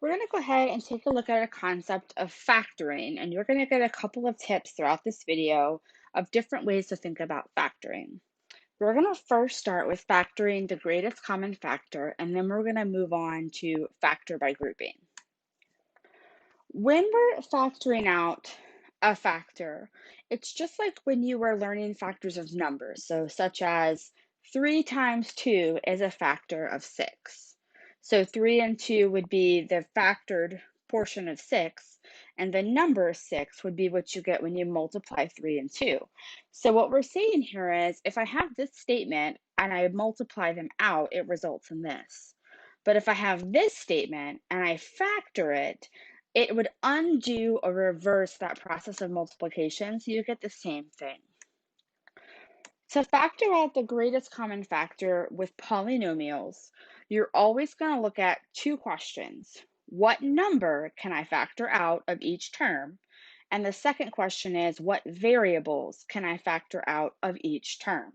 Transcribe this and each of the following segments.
We're going to go ahead and take a look at a concept of factoring, and you're going to get a couple of tips throughout this video of different ways to think about factoring. We're going to first start with factoring the greatest common factor, and then we're going to move on to factor by grouping. When we're factoring out a factor, it's just like when you were learning factors of numbers. So, such as 3 times 2 is a factor of 6. So, 3 and 2 would be the factored portion of 6, and the number 6 would be what you get when you multiply 3 and 2. So, what we're saying here is if I have this statement and I multiply them out, it results in this. But if I have this statement and I factor it, it would undo or reverse that process of multiplication, so you get the same thing. To factor out the greatest common factor with polynomials, you're always going to look at two questions. What number can I factor out of each term? And the second question is, what variables can I factor out of each term?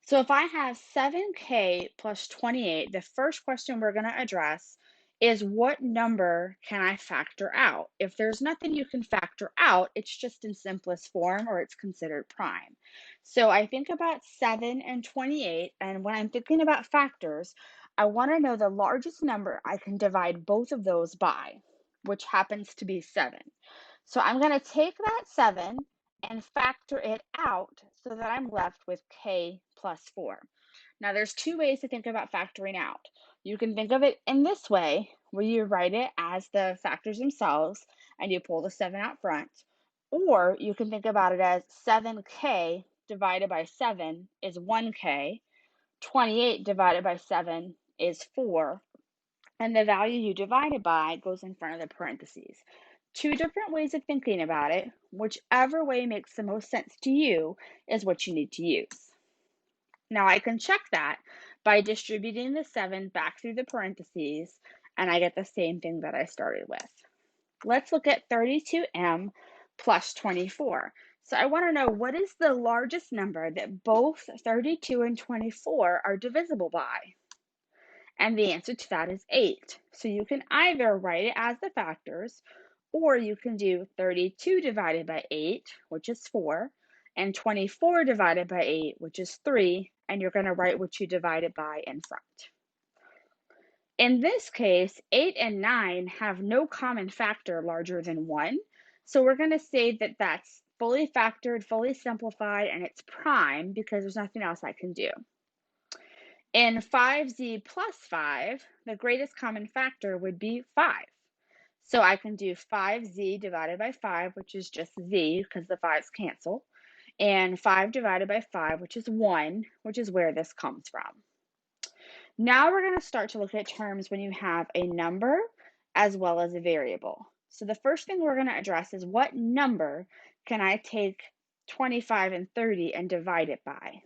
So if I have 7k plus 28, the first question we're going to address is what number can I factor out? If there's nothing you can factor out, it's just in simplest form or it's considered prime. So I think about 7 and 28, and when I'm thinking about factors, I want to know the largest number I can divide both of those by, which happens to be 7. So I'm going to take that 7 and factor it out so that I'm left with k plus 4. Now, there's two ways to think about factoring out. You can think of it in this way, where you write it as the factors themselves and you pull the 7 out front. Or you can think about it as 7k divided by 7 is 1k, 28 divided by 7 is 4, and the value you divided by goes in front of the parentheses. Two different ways of thinking about it. Whichever way makes the most sense to you is what you need to use. Now I can check that by distributing the 7 back through the parentheses, and I get the same thing that I started with. Let's look at 32m plus 24. So I want to know, what is the largest number that both 32 and 24 are divisible by? And the answer to that is 8. So you can either write it as the factors, or you can do 32 divided by 8, which is 4, and 24 divided by 8, which is 3, and you're going to write what you divided by in front. In this case, 8 and 9 have no common factor larger than 1, so we're going to say that that's fully factored, fully simplified, and it's prime because there's nothing else I can do. In 5z plus 5, the greatest common factor would be 5. So I can do 5z divided by 5, which is just z because the 5's cancel, and 5 divided by 5, which is 1, which is where this comes from. Now we're going to start to look at terms when you have a number as well as a variable. So the first thing we're going to address is, what number can I take 25 and 30 and divide it by?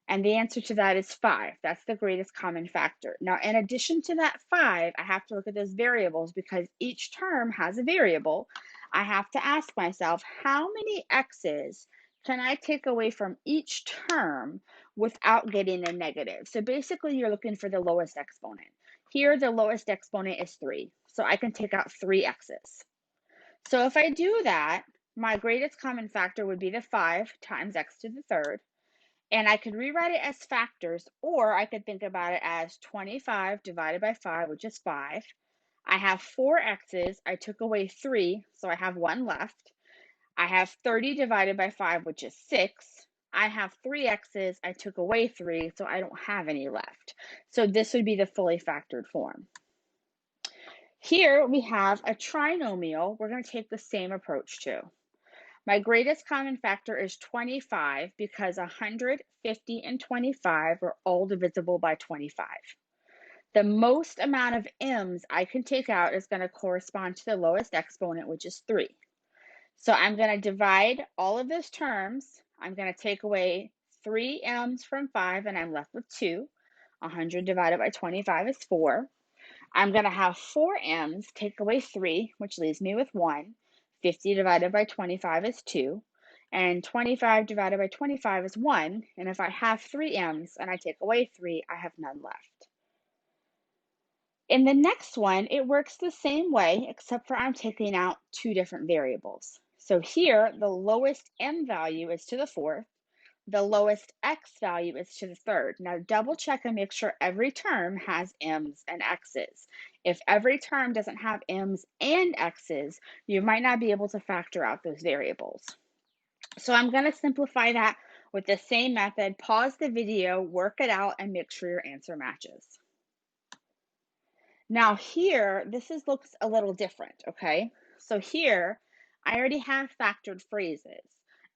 And the answer to that is 5. That's the greatest common factor. Now, in addition to that 5, I have to look at those variables because each term has a variable. I have to ask myself, how many x's can I take away from each term without getting a negative? So basically, you're looking for the lowest exponent. Here, the lowest exponent is 3. So I can take out 3 x's. So if I do that, my greatest common factor would be the 5 times x to the third. And I could rewrite it as factors, or I could think about it as 25 divided by 5, which is 5. I have 4 x's. I took away 3, so I have 1 left. I have 30 divided by 5, which is 6. I have 3 x's. I took away 3, so I don't have any left. So this would be the fully factored form. Here we have a trinomial we're going to take the same approach to. My greatest common factor is 25 because 100, 50, and 25 are all divisible by 25. The most amount of m's I can take out is going to correspond to the lowest exponent, which is 3. So I'm going to divide all of those terms. I'm going to take away 3 m's from 5, and I'm left with 2. 100 divided by 25 is 4. I'm going to have 4 m's take away 3, which leaves me with 1. 50 divided by 25 is 2, and 25 divided by 25 is 1, and if I have 3 m's and I take away 3, I have none left. In the next one, it works the same way, except for I'm taking out two different variables. So here, the lowest m value is to the fourth, the lowest x value is to the third. Now double check and make sure every term has m's and x's. If every term doesn't have m's and x's, you might not be able to factor out those variables. So I'm going to simplify that with the same method. Pause the video, work it out, and make sure your answer matches. Now here, looks a little different, okay? So here, I already have factored phrases.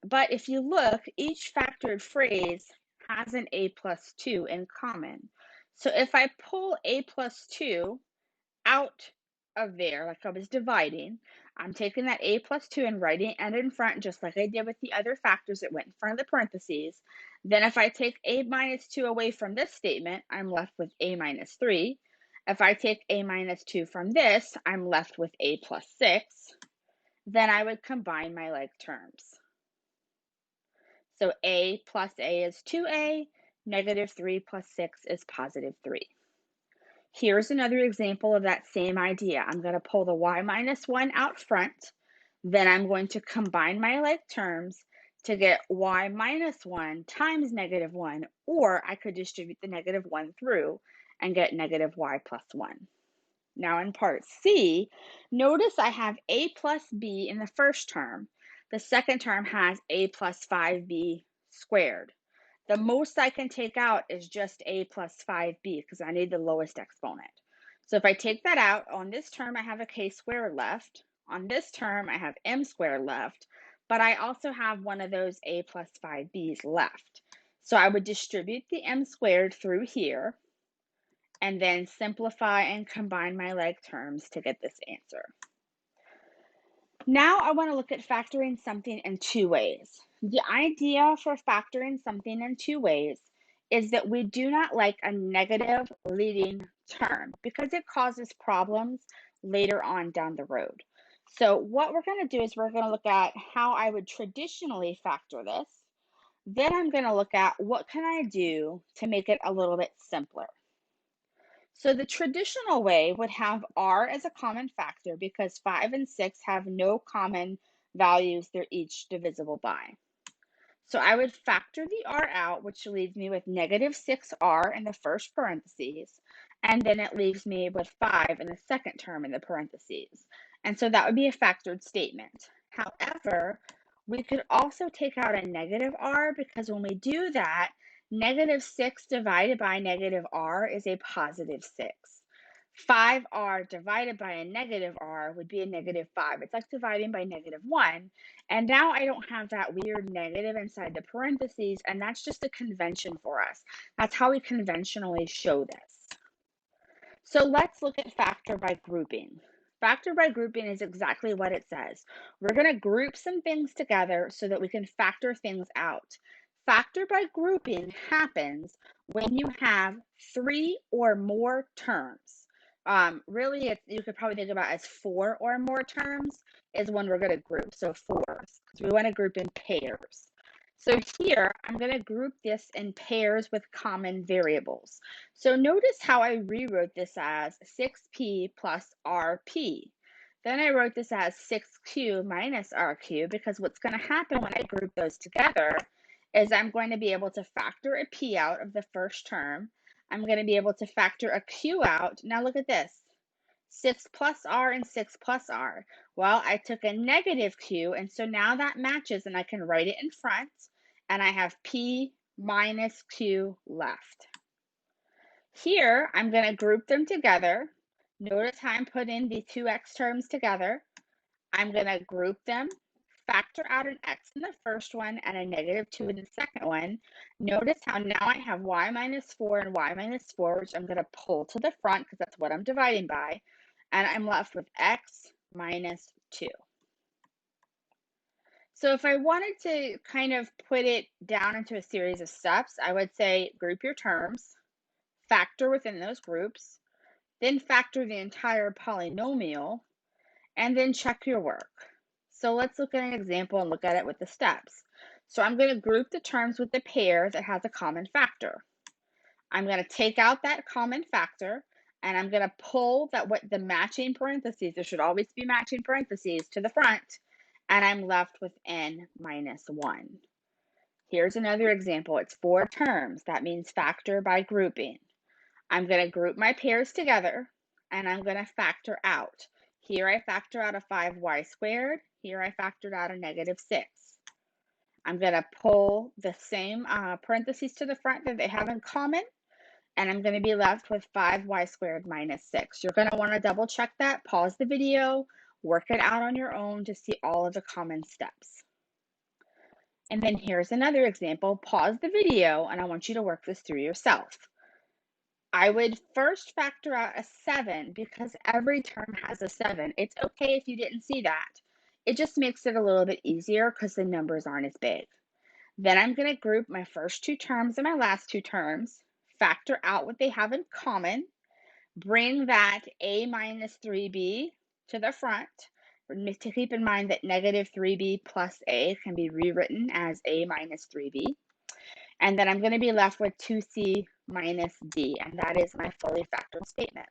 But if you look, each factored phrase has an a plus 2 in common. So if I pull a plus 2 out of there, like I was dividing, I'm taking that a plus 2 and writing it in front, just like I did with the other factors that went in front of the parentheses. Then if I take a minus 2 away from this statement, I'm left with a minus 3. If I take a minus 2 from this, I'm left with a plus 6. Then I would combine my like terms. So a plus a is 2a, negative 3 plus 6 is positive 3. Here's another example of that same idea. I'm going to pull the y minus 1 out front. Then I'm going to combine my like terms to get y minus 1 times negative 1, or I could distribute the negative 1 through and get negative y plus 1. Now in part C, notice I have a plus b in the first term. The second term has a plus 5b squared. The most I can take out is just a plus 5b because I need the lowest exponent. So if I take that out, on this term I have a k squared left. On this term I have m squared left, but I also have one of those a plus 5b's left. So I would distribute the m squared through here and then simplify and combine my like terms to get this answer. Now I want to look at factoring something in two ways. The idea for factoring something in two ways is that we do not like a negative leading term because it causes problems later on down the road. So what we're going to do is we're going to look at how I would traditionally factor this. Then I'm going to look at what can I do to make it a little bit simpler. So the traditional way would have r as a common factor because 5 and 6 have no common values they're each divisible by. So I would factor the r out, which leaves me with negative 6r in the first parentheses, and then it leaves me with 5 in the second term in the parentheses. And so that would be a factored statement. However, we could also take out a negative r because when we do that, negative 6 divided by negative r is a positive 6. 5r divided by a negative r would be a negative 5. It's like dividing by negative 1. And now I don't have that weird negative inside the parentheses, and that's just a convention for us. That's how we conventionally show this. So let's look at factor by grouping. Factor by grouping is exactly what it says. We're going to group some things together so that we can factor things out. Factor by grouping happens when you have 3 or more terms. Really, you could probably think about as 4 or more terms is when we're going to group. So fours, because we want to group in pairs. So here, I'm going to group this in pairs with common variables. So notice how I rewrote this as 6p plus rp. Then I wrote this as 6q minus rq because what's going to happen when I group those together is I'm going to be able to factor a p out of the first term. I'm going to be able to factor a q out. Now look at this. 6 plus r and 6 plus r. Well, I took a negative q, and so now that matches, and I can write it in front, and I have p minus q left. Here, I'm going to group them together. Notice how I'm putting the two x terms together. I'm going to group them, factor out an x in the first one and a negative 2 in the second one. Notice how now I have y minus 4 and y minus 4, which I'm going to pull to the front because that's what I'm dividing by. And I'm left with x minus 2. So if I wanted to kind of put it down into a series of steps, I would say group your terms, factor within those groups, then factor the entire polynomial, and then check your work. So let's look at an example and look at it with the steps. So I'm going to group the terms with the pair that has a common factor. I'm going to take out that common factor, and I'm going to pull what the matching parentheses, there should always be matching parentheses to the front, and I'm left with n minus 1. Here's another example. It's 4 terms. That means factor by grouping. I'm going to group my pairs together, and I'm going to factor out. Here I factor out a 5y squared. Here I factored out a negative 6. I'm going to pull the same parentheses to the front that they have in common, and I'm going to be left with 5y squared minus 6. You're going to want to double check that, pause the video, work it out on your own to see all of the common steps. And then here's another example. Pause the video, and I want you to work this through yourself. I would first factor out a 7 because every term has a 7. It's okay if you didn't see that. It just makes it a little bit easier because the numbers aren't as big. Then I'm going to group my first 2 terms and my last 2 terms, factor out what they have in common, bring that a minus 3b to the front. To keep in mind that negative 3b plus a can be rewritten as a minus 3b. And then I'm going to be left with 2c minus d, and that is my fully factored statement.